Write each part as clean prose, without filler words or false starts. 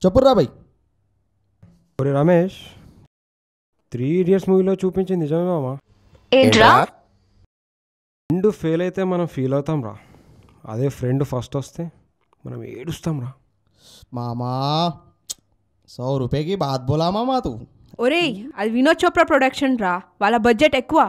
చెప్పుర్రా భయ్. ఒరే రమేష్, 3 Idiots మూవీలో చూపించింది నిజమే మామా? ఏంట్రా? ఫ్రెండ్ ఫెయిల్ అయితే మనం ఫీల్ అవుతాం రా, అదే ఫ్రెండ్ ఫస్ట్ వస్తే మనం ఏడుస్తాం రా. మామా 100 రూపాయకి బాత్ బోలా మామా తూ. ఒరేయ్, అది వినోద్ చోప్రా ప్రొడక్షన్ రా, వాళ్ళ బడ్జెట్ ఎక్కువ,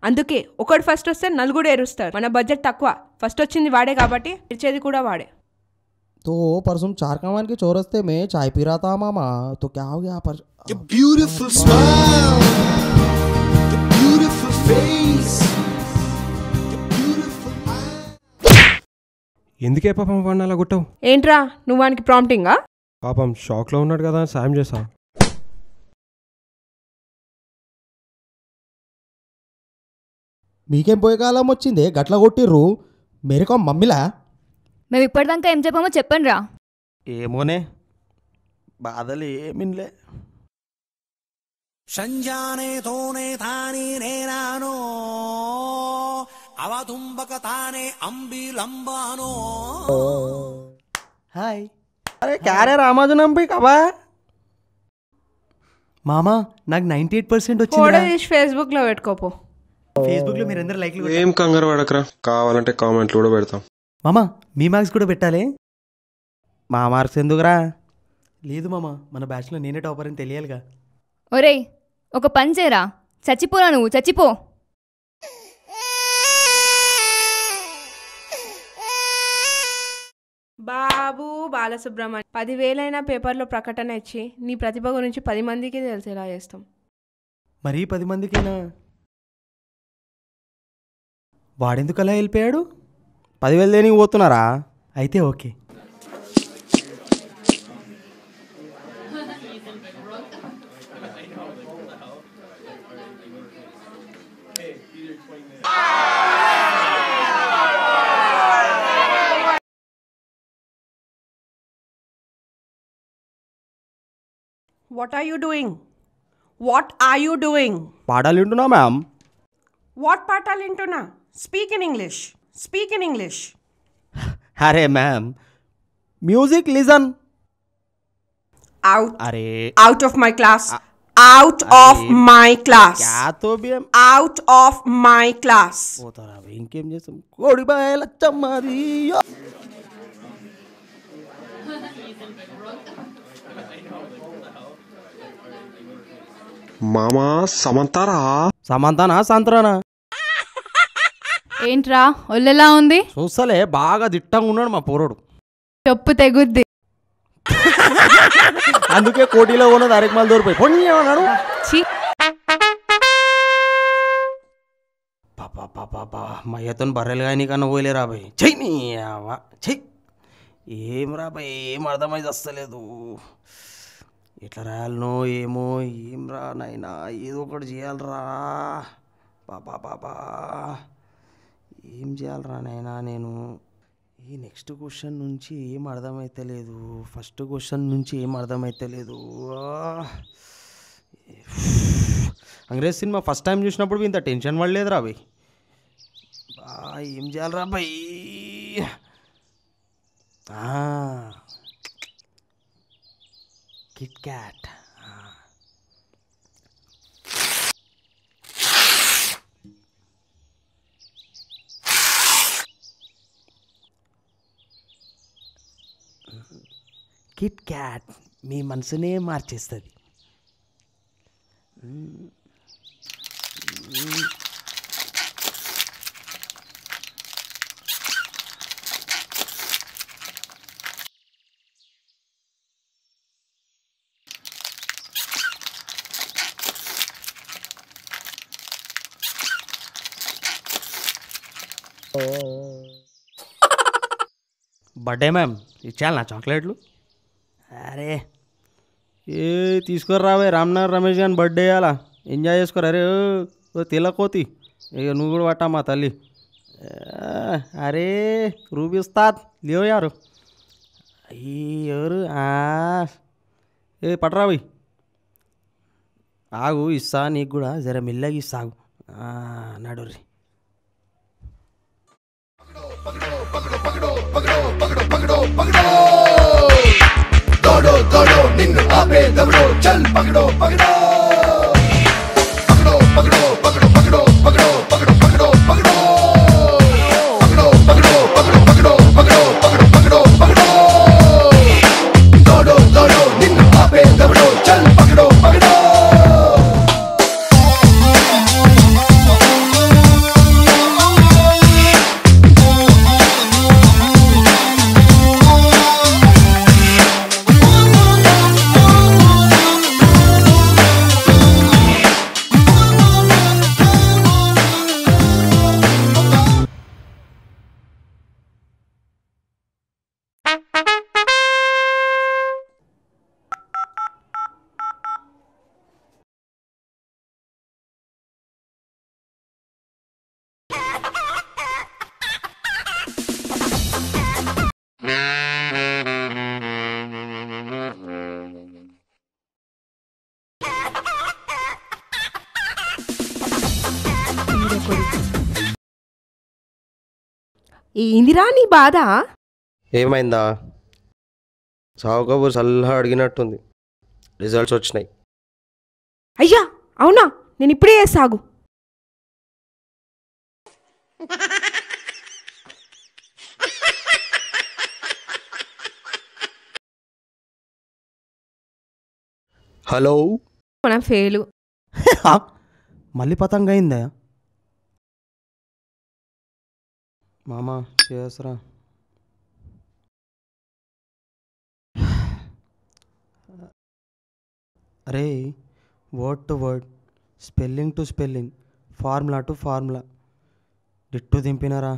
అందుకే ఒకటి ఫస్ట్ వస్తే నలుగురు ఏరుస్తారు. మన బడ్జెట్ తక్కువ, ఫస్ట్ వచ్చింది వాడే కాబట్టి ఇచ్చేది కూడా వాడే. तो परसों 4 कमान के चौरस्ते में चाय पी रहा था मामा, तो क्या हो गया पर Your beautiful smile, your beautiful face, your beautiful eyes. ఎందుకే పాపం వాడిని అలా కొట్టావు? ఏంట్రా నువ్వు వానికి ప్రాంప్టింగా? పాపం షాక్లో ఉన్నాడు కదా, సాయం చేసా. మీకేం పోయే కాలం వచ్చిందే గట్ల కొట్టిర్రు? మేరేకో మమ్మీలా? మేము ఇప్పటిదాకా ఏం చెప్పామో చెప్పండి రా. ఏమోనే, బాధలు ఏమిలే. సంజానే తోనే తాని నేనానో అవతుంబక తానే అంబిలంబానో. హాయ్, అరే క్యారే రామాజనం పోయి కబా మామా, నాకు 98% ఫోటో వచ్చింది. తీసి ఫేస్బుక్ లో పెట్టుకోపో. ఫేస్బుక్ లో మీరందరూ లైక్లు ఏం కంగారు పడకరా, కావాలంటే కామెంట్లు కూడా పెడతాం. మామా, మీ మార్క్స్ కూడా పెట్టాలి. మా మార్క్స్ ఎందుకురా? లేదు మామా, మన బ్యాచ్లో నేనే టాపర్ అని తెలియాలిగా. ఒరేయ్, ఒక పని చేయరా, చచ్చిపోరా నువ్వు, చచ్చిపో. బాబు బాలసుబ్రహ్మణ్యం, 10,000 పేపర్లో ప్రకటన ఇచ్చి నీ ప్రతిభ గురించి 10 మందికి తెలిసేలా చేస్తాం. మరీ 10 మందికేనా? వాడెందుకు అలా వెళ్ళిపోయాడు? 10,000 దేనికి పోతున్నారా? అయితే okay. What are you doing? What are you doing? పాఠాలు వింటున్నా మ్యామ్. What పాఠాలు వింటున్నా? Speak in English. Speak in English. అరే మ్యామ్, మ్యూజిక్ లిజన్. Out. అరే Out of my class. Out of my class. క్యా తో భీ హమ్ Out of my class. పోతారా? ఇంకేం చేస్తాం? కోడి బాయ్ లచ్చమ్మది. మామా సమంతారా? సమంతానా సంతరానా? ఏంట్రా ఒళ్ళెలా ఉంది? చూస్తలే బాగా దిట్టంగా ఉన్నాడు మా పోరోడు. చెప్పు తెగుద్ది. అందుకే కోటిలో ఉన్నది అరెకమాలు దూరిపోయి పొన్నేమన్నాడు. ఛీ, పాపా మయ్యతో బర్రెలు కానీ కన్నా పోయలేరా బాయ్. చెయ్యి నీ చెయ్యి. ఏం రా బాయ్, ఏం అర్థమైంది వస్తలేదు. ఎట్లా రాయాలనో ఏమో, ఏం రా నాయనా, ఏదో ఒకటి చేయాలరా. పాపా ఏం చేయాలరా నాయనా నేను? ఈ నెక్స్ట్ క్వశ్చన్ నుంచి ఏం అర్థమైతలేదు, ఫస్ట్ క్వశ్చన్ నుంచి ఏం అర్థమైతలేదు. అంగ్రేజ్ సినిమా ఫస్ట్ టైం చూసినప్పుడు ఇంత టెన్షన్ పడలేదురా బాయ్. ఏం చేయాలరా boy? Kit Kat. Kit Kat మీ మనసునే మార్చేస్తుంది. బర్త్డే మ్యామ్ ఇచ్చేయాలి నా చాక్లెట్లు. అరే ఏ తీసుకురావే, రామ్నగర్ రమేష్ గారిని బర్త్డే అలా ఎంజాయ్ చేసుకోరు. అరే ఓ తిలకోతి, ఇక నువ్వు కూడా పట్టా మా తల్లి. అరే రూబీ ఉస్తాద్ లేవు యారు. ఎవరు? ఏ పట్టరా పోయి. ఆగు ఇస్తా నీకు కూడా, జర మెల్లగా ఇస్తాగు. నడుర్రి. Dodo ఏందిరా నీ బాధ? ఏమైందా? సావు కబూర్ సల్లా అడిగినట్టుంది. రిజల్ట్స్ వచ్చినాయి. అయ్యా అవునా, నేను ఇప్పుడే సాగు. హలో, మనం ఫెయిలు. మళ్ళీ పతంగా అయిందా? మామా చేసరా. అరే, word to word, spelling to spelling, formula to formula ditto దింపినారా.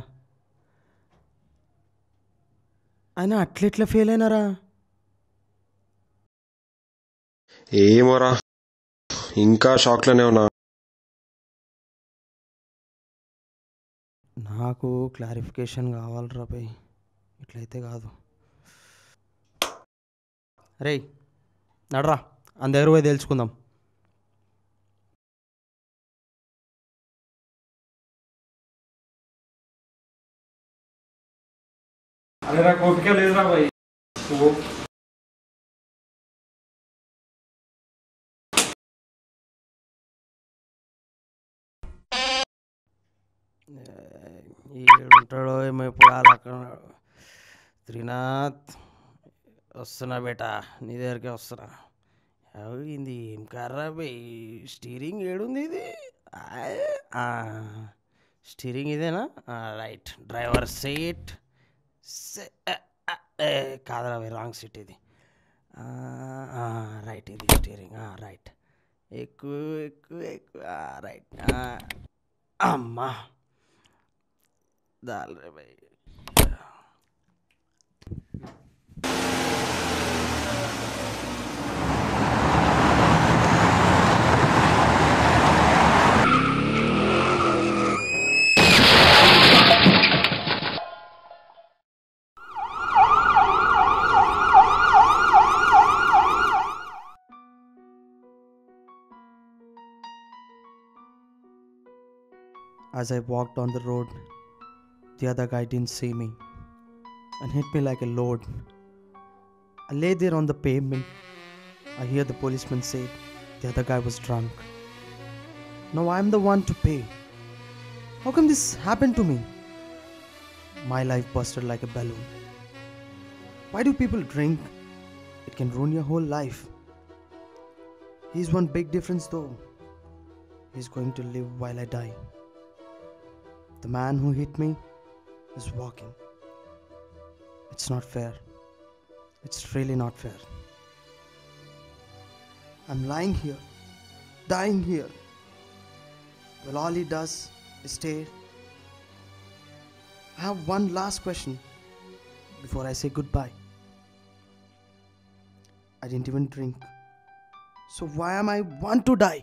అయినా అట్లెట్లా ఫెయిల్ అయినారా? ఏమోరా, ఇంకా షాక్లోనే ఉన్నా. నాకు క్లారిఫికేషన్ కావాలరా పై, ఇట్లయితే కాదు. రే నడరా, అంద దగ్గర పోయి తెలుసుకుందాం. అరే నాకు ఓపిక లేదురా భయ్. ఏడుంటాడో ఏమో ఇప్పుడు అలా అక్కడ. త్రినాథ్ వస్తున్నా బేటా, నీ దగ్గరికి వస్తున్నా. ఇది ఏం కర్రా బే, స్టీరింగ్ ఏడుంది ఇది? స్టీరింగ్ ఇదేనా? Right, driver seat. కాదరా బే, రాంగ్ సీట్ ఇది. రైట్, ఇది స్టీరింగ్. రైట్, ఎక్కువ ఎక్కువ ఎక్కువ. రైట్, అమ్మా దాల్ రే భయ్. As I walked on the road, the other guy didn't see me and hit me like a load. I lay there on the pavement. I hear the policeman say the other guy was drunk. Now I'm the one to pay. How come this happened to me? My life busted like a balloon. Why do people drink? It can ruin your whole life. Here's one big difference though. He's going to live while I die. The man who hit me is walking. It's not fair. It's really not fair. I'm lying here, dying here. Well, all he does is stare. I have one last question before I say goodbye. I didn't even drink. So why am I want to die?